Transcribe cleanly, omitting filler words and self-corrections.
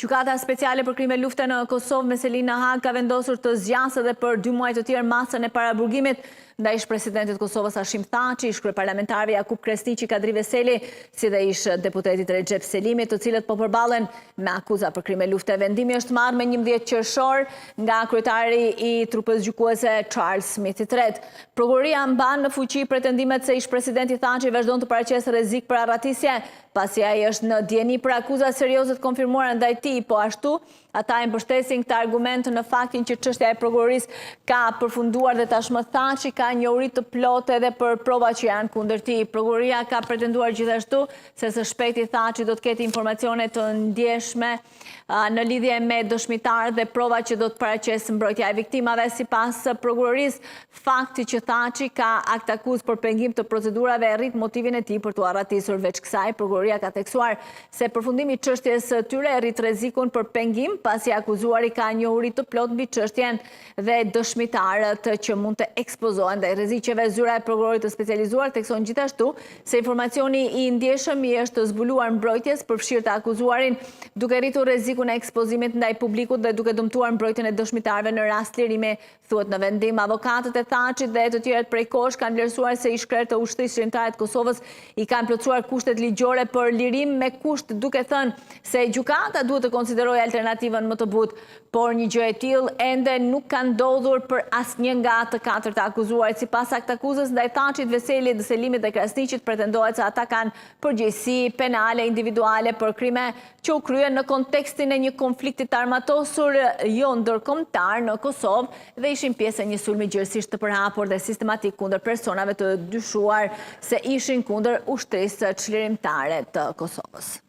Gjykata speciale për krime lufte në Kosovë me Selin në Hag ka vendosur të zgjasë edhe për 2 muaj të tjerë masën e paraburgimit ndaj ish-presidentit Kosovës Hashim Thaçi, ish-kryeparlamentarëve Jakub Kresniqi, Kadri Veseli, si dhe ish-deputetit Recep Selimi, të cilët po përballen me akuza për krime lufte. Vendimi është marrë me 11 qershor nga kryetari i trupës gjykuese Charles Smith III. Prokuroria mban në fuqi pretendimet se ish-presidenti Thaçi vazhdon të paraqesë rrezik për arratisje, pasi ai është në dieni për akuza serioze të konfirmuara ndaj tij, po ashtu ata e mbështesin këtë argument në faktin që çështja e prokurorisë ka përfunduar dhe tashmë Thaçi ka njohuri të plotë edhe për provat që janë kundër tij. Prokuroria ka pretenduar gjithashtu se së shpejti Thaçi do të ketë informacione të ndjeshme në lidhje me dëshmitarët dhe provat që do të paraqesë mbrojtja e viktimave. Sipas prokurorisë, fakti që Thaçi ka akt akuzë për pengim të procedurave e rrit motivin e tij për të arratisur. Veç kësaj, prokuroria ka theksuar se përfundimi i çështjes së tyre rrit rrezikun për pengim, pasi akuzuari ka njohuri të plot mbi çështjen dhe dëshmitarët që mund të ekspozohen ndaj rreziqeve. Zyra e prokurorit të specializuar thekson gjithashtu se informacioni i ndjeshëm i është zbuluar mbrojtjes përfshirë të akuzuarin, duke rritur rrezikun e ekspozimit ndaj publikut dhe duke dëmtuar mbrojtjen e dëshmitarëve në rast lirimi, thuhet në vendim. Avokatët e Thaçit dhe të tjerët prej kosh kanë vlerësuar se ish-krerët të ushtrisë shqiptare të Kosovës i kanë plotësuar kushtet ligjore për lirim me kusht, duke thënë se gjykata duhet të konsiderojë alternativën më të butë, por një gjë e tillë ende nuk ka ndodhur për asnjë nga të katërt akuzuarit. Sipas akt akuzës ndaj Thaçit, Veselit, Selimit dhe Kresniqit, pretendohet se ata kanë përgjegjësi penale individuale për krime që u kryen në kontekstin e një konflikti të armatosur jo ndërkombëtar në Kosovë dhe ishin pjesë e një sulmi gjithësisht të përhapur dhe sistematik kundër personave të dyshuar se ishin kundër ushtrisë çlirimtare të Kosovës.